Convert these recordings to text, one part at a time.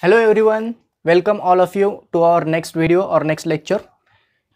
Hello everyone, welcome all of you to our next video or next lecture.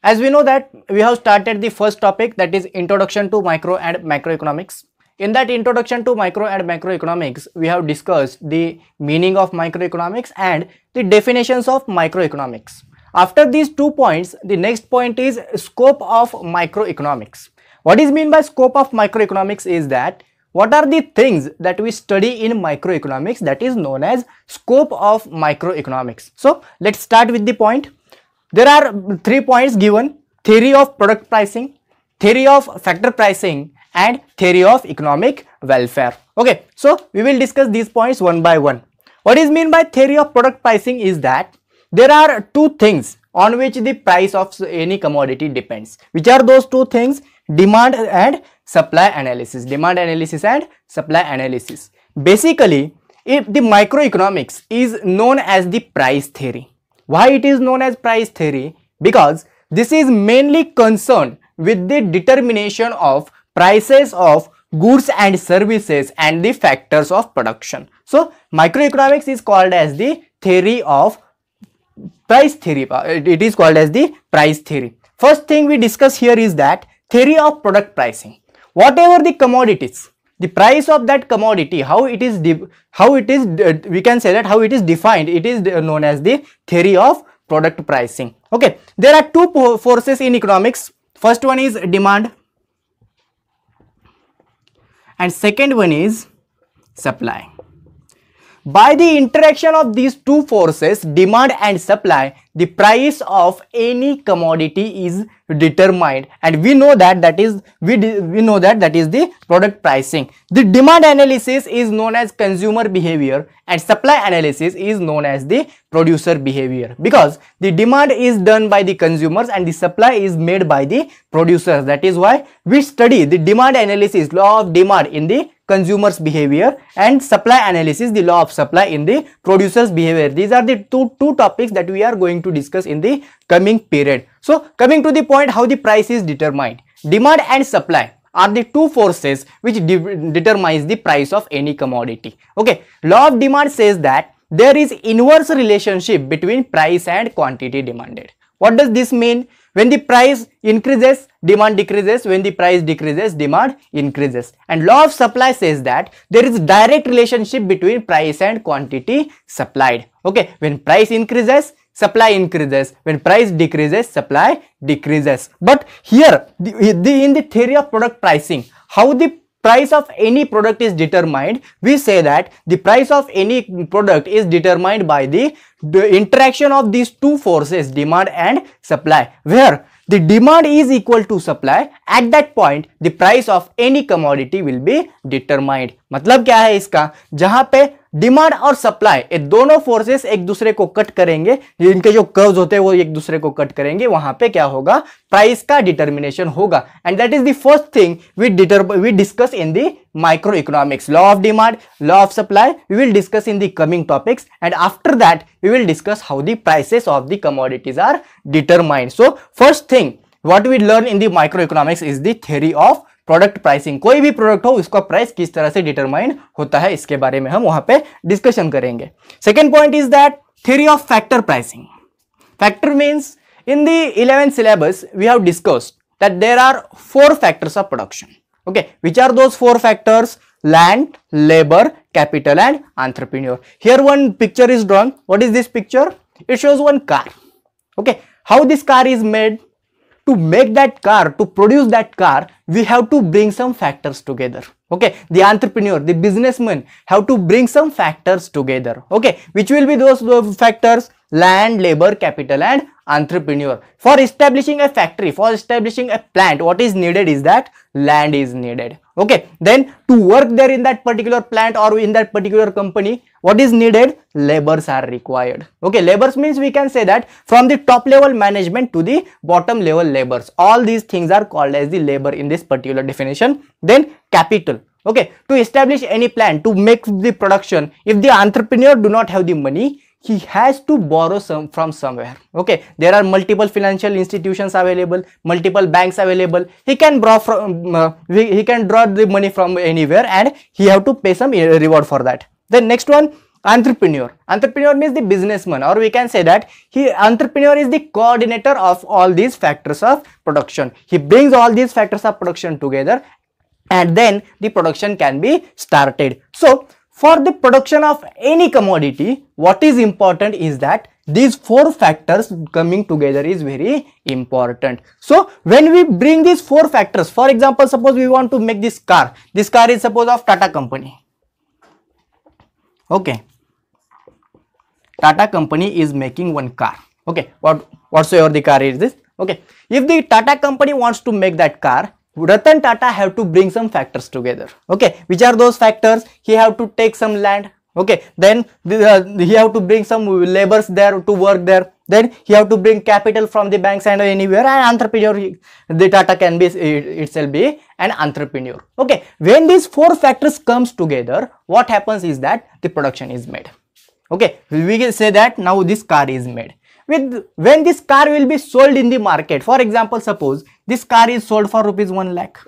As we know that we have started the first topic, that is introduction to micro and macroeconomics. In that introduction to micro and macroeconomics, we have discussed the meaning of microeconomics and the definitions of microeconomics. After these 2 points, the next point is scope of microeconomics. What is meant by scope of microeconomics is that what are the things that we study in microeconomics, that is known as scope of microeconomics. So let's start with the point. There are 3 points given: theory of product pricing, theory of factor pricing, and theory of economic welfare. Okay, so we will discuss these points one by one. What is meant by theory of product pricing is that there are 2 things on which the price of any commodity depends. Which are those 2 things? Demand and supply analysis. Demand analysis and supply analysis. Basically, if the microeconomics is known as the price theory. Why it is known as price theory? Because this is mainly concerned with the determination of prices of goods and services and the factors of production. So microeconomics is called as the theory of price theory. It is called as the price theory. First thing we discuss here is that theory of product pricing. Whatever the commodities, the price of that commodity, how it is we can say that how it is defined, it is known as the theory of product pricing. Okay, there are 2 forces in economics. First one is demand and second one is supply. By the interaction of these 2 forces, demand and supply, the price of any commodity is determined, and we know that that is the product pricing. The demand analysis is known as consumer behavior and supply analysis is known as the producer behavior, because the demand is done by the consumers and the supply is made by the producers. That is why we study the demand analysis, law of demand, in the consumers behavior, and supply analysis, the law of supply, in the producers behavior. These are the two topics that we are going to discuss in the coming period. So coming to the point, how the price is determined. Demand and supply are the 2 forces which determines the price of any commodity. Okay, law of demand says that there is inverse relationship between price and quantity demanded. What does this mean? When the price increases, demand decreases. When the price decreases, demand increases. And law of supply says that there is direct relationship between price and quantity supplied. Okay, when price increases, supply increases. When price decreases, supply decreases. But here, in the theory of product pricing, how the price of any product is determined, we say that the price of any product is determined by the interaction of these 2 forces, demand and supply, where the demand is equal to supply. At that point, the price of any commodity will be determined. मतलब क्या है इसका? जहां पे demand और supply, ये दोनों forces एक दूसरे को कट करेंगे, इनके जो कर्व्स होते हैं वो एक दूसरे को कट करेंगे, वहां पे क्या होगा? प्राइस का डिटर्मिनेशन होगा. And that is the first thing we discuss in the microeconomics. Law of demand, law of supply, we will discuss in the coming topics, and after that we will discuss how the prices of the commodities are determined. So first thing what we learn in the microeconomics is the theory of product pricing. कोई भी product हो उसका price किस तरह से determine होता है, इसके बारे में हम वहां पे डिस्कशन करेंगे. Second point is that theory of factor pricing. Factor means in the 11th syllabus we have discussed that there are 4 factors of production. Okay, which are those 4 factors? Land, labor, capital and entrepreneur. Here one picture is drawn. What is this picture? It shows one car. Okay, how this car is made? To make that car, to produce that car, we have to bring some factors together. Okay, the entrepreneur, the businessman have to bring some factors together. Okay, which will be those factors? Land, labor, capital and entrepreneur. For establishing a factory, for establishing a plant, what is needed is that land is needed. Okay, then to work there in that particular plant or in that particular company, what is needed? Labors are required. Okay, labors means we can say that from the top level management to the bottom level labors, all these things are called as the labor in this particular definition. Then capital. Okay, to establish any plant, to make the production, if the entrepreneur do not have the money, he has to borrow from somewhere. Okay, there are multiple financial institutions available, multiple banks available. He can draw the money from anywhere, and he have to pay some reward for that. The next one Entrepreneur means the businessman, or we can say that entrepreneur is the coordinator of all these factors of production. He brings all these factors of production together, and then the production can be started. So for the production of any commodity, what is important is that these four factors coming together is very important. So when we bring these four factors, for example, suppose we want to make this car. This car is suppose of Tata company. Okay, Tata company is making one car. Okay, whatsoever the car is this. Okay, if the Tata company wants to make that car, Ratan Tata have to bring some factors together. Okay, which are those factors? He have to take some land. Okay, then he have to bring some laborers there to work there. Then he have to bring capital from the banks and anywhere. And entrepreneur, the Tata can be itself be an entrepreneur. Okay, when these four factors comes together, what happens is that the production is made. Okay, we can say that now this car is made. When this car will be sold in the market, for example, suppose this car is sold for rupees 1 lakh.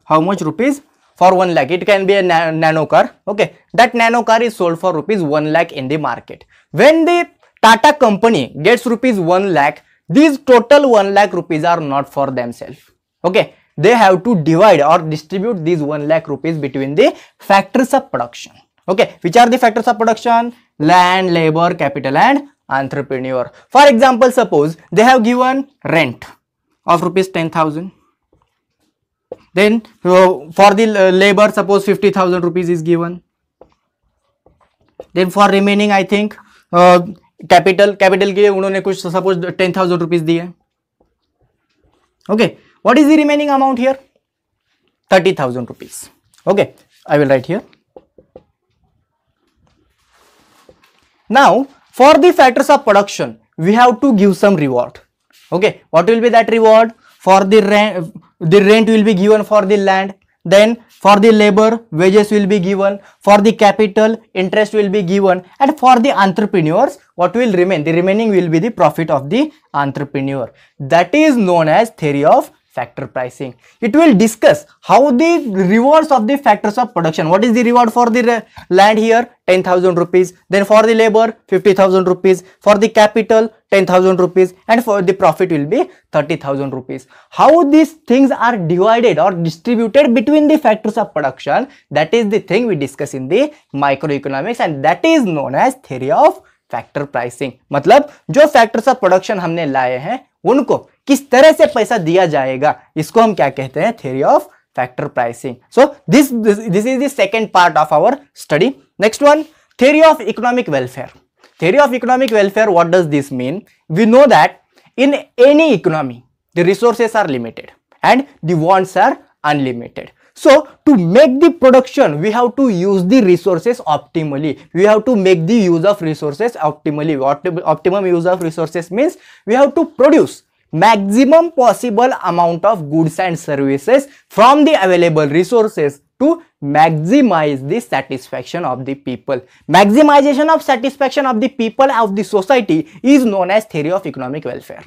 How much rupees? For 1 lakh. It can be a nano car. Okay, that nano car is sold for rupees 1 lakh in the market. When the Tata company gets rupees 1 lakh, these total 1 lakh rupees are not for themselves. Okay, they have to divide or distribute these 1 lakh rupees between the factors of production. Okay, which are the factors of production? Land, labor, capital and entrepreneur. For example, suppose they have given rent of rupees 10,000. Then for the labor, suppose 50,000 rupees is given. Then for remaining, I think capital के लिए उन्होंने कुछ suppose 10,000 rupees दिए. Okay, what is the remaining amount here? 30,000 rupees. Okay, I will write here. Now, for the factors of production, we have to give some reward. Okay, what will be that reward? For the rent will be given for the land. Then for the labor, wages will be given. For the capital, interest will be given. And for the entrepreneurs, what will remain? The remaining will be the profit of the entrepreneur. That is known as theory of factor pricing. It will discuss how the rewards of the factors of production. What is the reward for the land here? 10,000 rupees. Then for the labor, 50,000 rupees. For the capital, 10,000 rupees. And for the profit will be 30,000 rupees. How these things are divided or distributed between the factors of production, that is the thing we discuss in the microeconomics, and that is known as theory of factor pricing. मतलब जो factors of production हमने लाए हैं उनको किस तरह से पैसा दिया जाएगा, इसको हम क्या कहते हैं? theory of factor pricing. So this is the second part of our study. Next one, theory of economic welfare. Theory of economic welfare, what does this mean? We know that in any economy the resources are limited and the wants are unlimited. So to make the production, we have to use the resources optimally. We have to make the use of resources optimally. Optimum use of resources means we have to produce maximum possible amount of goods and services from the available resources to maximize the satisfaction of the people. Maximization of satisfaction of the people of the society is known as theory of economic welfare.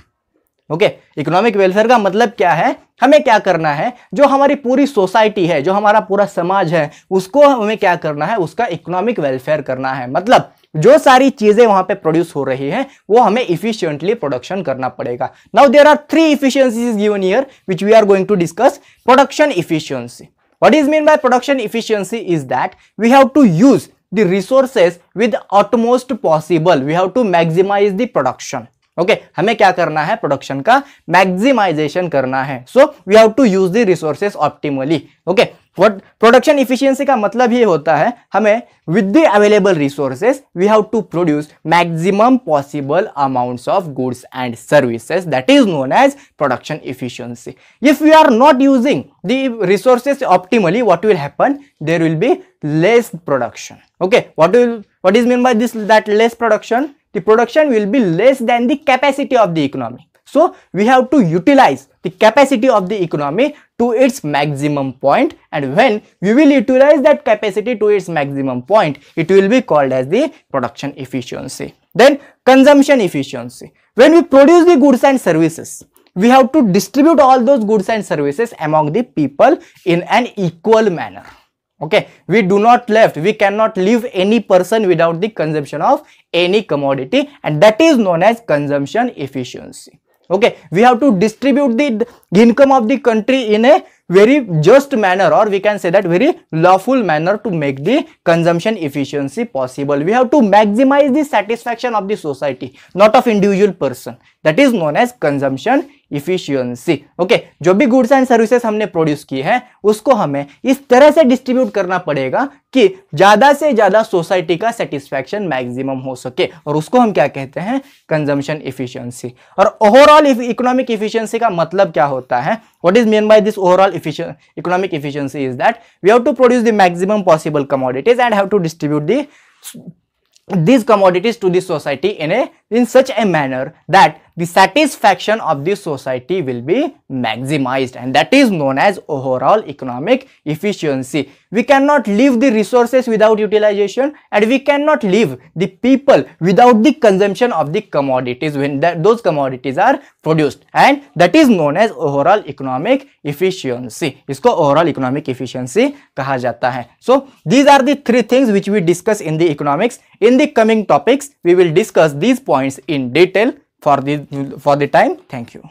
Okay, economic welfare का मतलब क्या है? हमें क्या करना है? जो हमारी पूरी सोसाइटी है, जो हमारा पूरा समाज है, उसको हमें क्या करना है? उसका इकोनॉमिक वेलफेयर करना है. मतलब जो सारी चीजें वहां पे प्रोड्यूस हो रही हैं वो हमें इफिशिएंटली प्रोडक्शन करना पड़ेगा. Now there are 3 efficiencies given here which we are going to discuss. Production efficiency. What is meant by production efficiency is that we have to use the resources with utmost possible. We have to maximize the production. Okay, हमें क्या करना है? Production का maximization करना है. So we have to use the resources optimally. Okay, what production efficiency का मतलब ये होता है, हमें with the available resources we have to produce maximum possible amounts of goods and services. That is known as production efficiency. If we are not using the resources optimally, what will happen? There will be less production. Okay, what is mean by this? That less production, the production will be less than the capacity of the economy. So we have to utilize the capacity of the economy to its maximum point, and when we will utilize that capacity to its maximum point, it will be called as the production efficiency. Then consumption efficiency. When we produce the goods and services, we have to distribute all those goods and services among the people in an equal manner. Okay, we do not left, we cannot leave any person without the consumption of any commodity, and that is known as consumption efficiency. Okay, we have to distribute the income of the country in a very just manner, or we can say that very lawful manner to make the consumption efficiency possible. We have to maximize the satisfaction of the society, not of individual person. That is known as consumption efficiency. Okay, जो भी goods and services हमने produce की है उसको हमें इस तरह से डिस्ट्रीब्यूट करना पड़ेगा कि ज्यादा से ज्यादा सोसाइटी का सेटिस्फैक्शन मैक्सिमम हो सके, और उसको हम क्या कहते हैं, कंजम्पशन इफिशियंसी. और ओवरऑल इकोनॉमिक इफिशियंसी का मतलब क्या होता है, what is mean by this overall economic efficiency is that we have to produce the maximum possible commodities and have to distribute these commodities to the society in such a manner that the satisfaction of the society will be maximized, and that is known as overall economic efficiency. We cannot leave the resources without utilization, and we cannot leave the people without the consumption of the commodities when those commodities are produced, and that is known as overall economic efficiency. इसको overall economic efficiency कहा जाता है. So these are the three things which we discuss in the economics. In the coming topics we will discuss these points in detail. For the time, thank you.